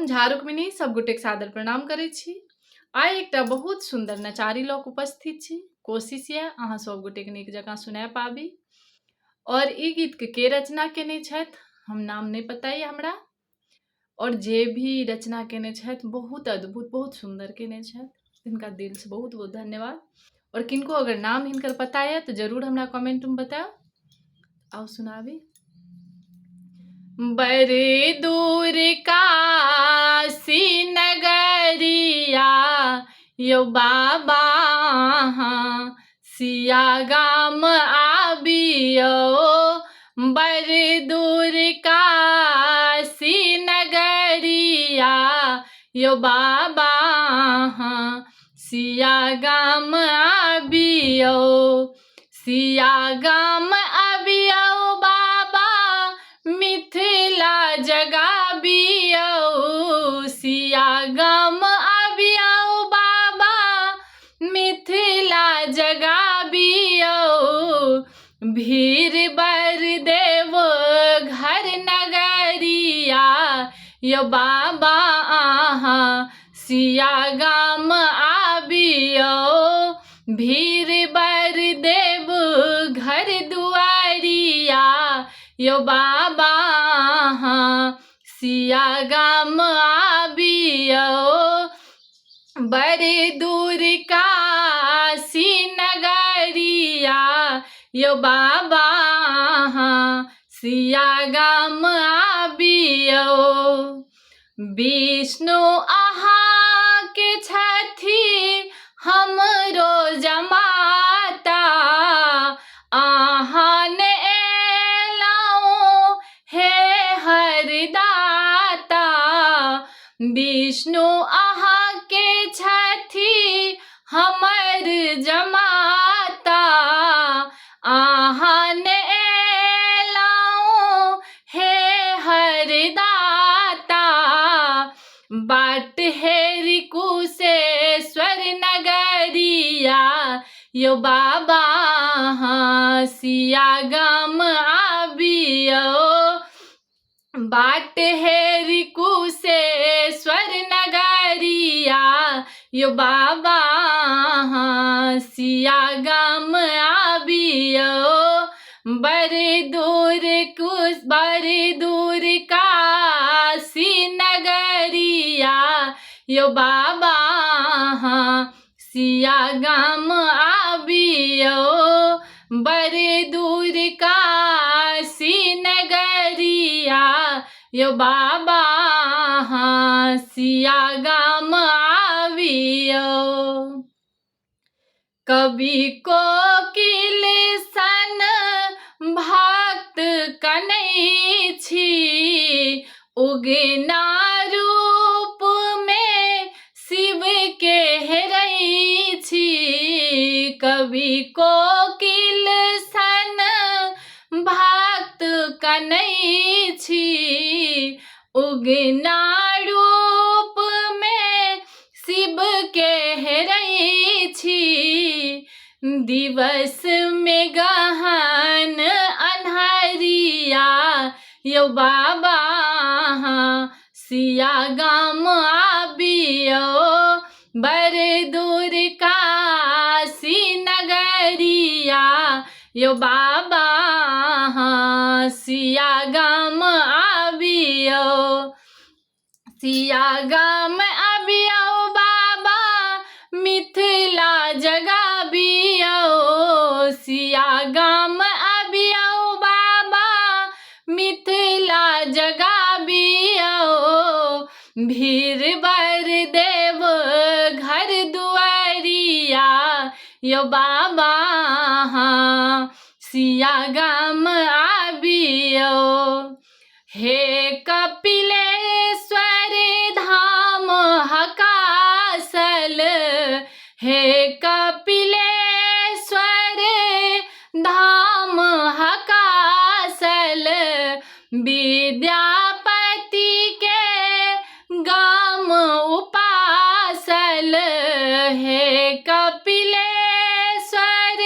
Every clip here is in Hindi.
हम झा रुक्मिणी सब गोटेक सादर प्रणाम करै छी। आइ एकटा बहुत सुंदर नचारी लग उपस्थित छी। कोशिश ये अहाँ सब गोटेक नीक जकाँ सुना पाबी। और ई गीत के रचना केने छथि हम नाम नहीं पता ये हमरा, और जे भी रचना केने छथि बहुत अद्भुत बहुत सुंदर केने छथि। इनका दिल से बहुत बहुत धन्यवाद। और किनको अगर नाम हिनकर पता है तो जरूर हमरा कमेंट में बताओ। आओ सुनाबी। बड़े दूर काशी नगरिया यो बाबा सिया गाम आबियो। बड़े दूर काशी नगरिया यो बाबा सिया गाम आबियो। सिया गाम आबियो बाबा मिथिला जगाबियो। सिया गाम आबियो बाबा मिथिला जगाबियो। भीड़ बर देव घर नगरिया यो बाबा सिया गाम आबियो। भीड़ बर देव घर दुआरिया यो बाबा सिया गाम आबियो। बड़े दूर काशी नगरिया यो बाबा सिया गाम आबियो। विष्णु अहाँ के छथि हमरो जमाता। अहाँ ने एलौं हे हरदाता। विष्णु अहाँ के छथि हमर जमाता। अहाँ ने एलौं हे हरदाता। बाट हेरि कुशेश्वर नगरिया यो बाबा सिया गाम आबियो। बाट हेरि कुशेश्वर नगरिया यो बाबा सिया गाम आबियो। बड़े दूर काशी नगरिया यो बाबा सिया गाम आबियो। बड़े दूर काशी नगरिया यो बाबा सिया गाम आबियो। कवि कोकिल सन भक्त कनै छी। उगना रूप में शिव के हेरै छी। कवि कोकिल सन भक्त कनै छी। उगना रूप में शिव के हेरै छी। दिवस में गहन अन्हरिया यो बाबा सिया गाम आबियो। बड़े दूर काशी नगरिया यो बाबा सिया गाम आबियो। सिया गाम आबियो बाबा मिथिला जगाबियो। सिया गाम आबियो बाबा मिथिला जगाबियो। भीड़ बर देव घर दुआरिया यो बाबा सिया गाम आबियो। हे कपिलेश्वर धाम हकासल। हे कपिलेश्वर धाम हकासल। विद्यापति के गाम उपासल। हे कपिलेश्वर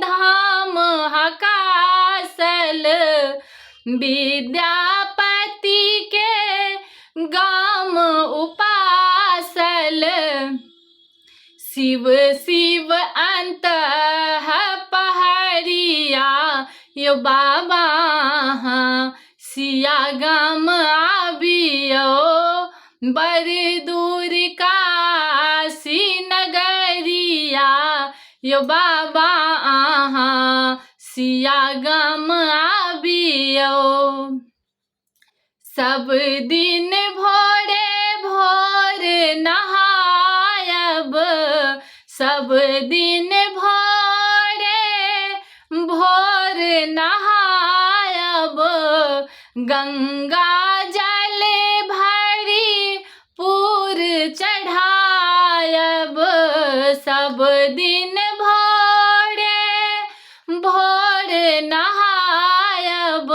धाम हकासल। विद्यापति के गाम हम उपासल, शिव शिव अंतः पहरिया यो बाबा सिया गाम आबियो बर दूर काशी नगरिया यो बाबा सिया गाम आबियो। सब दिन भोरे भोर नहायब, सब दिन भोरे भोर नहायब, गंगा जल भरी पूर चढ़ायब। सब दिन भोरे भोर नहायब,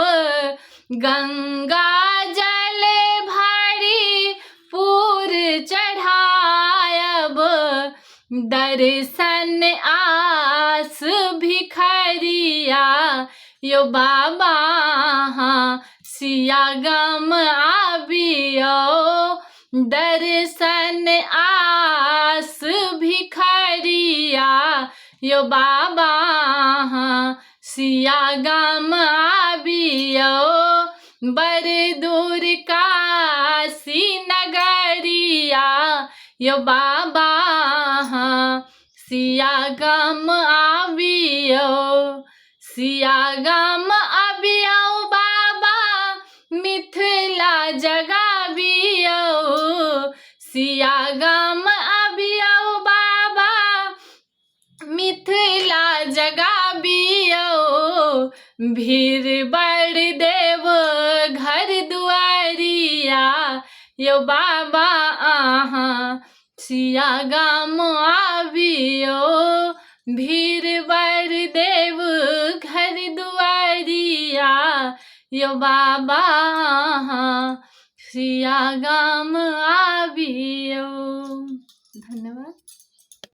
गंगा जल भरी पूर चढ़ायब। दर्शन आस भिखरिया यो बाबा सिया गाम आबियो। दर्शन आस भिखरिया यो बाबा सिया गाम आबियो। बर दूर काशी नगरिया यो बाबा सिया गाम आबियो। सिया गाम आबियो बाबा मिथिला जगाबियो। सिया गाम आबियो बाबा मिथिला जगाबियो। भीड़ बड़ देव घर दुआरिया यो बाबा सिया गाम आबियो। भीड़ बड़ देव घर दुआरिया यो बाबा सिया गाम आबियो। धन्यवाद।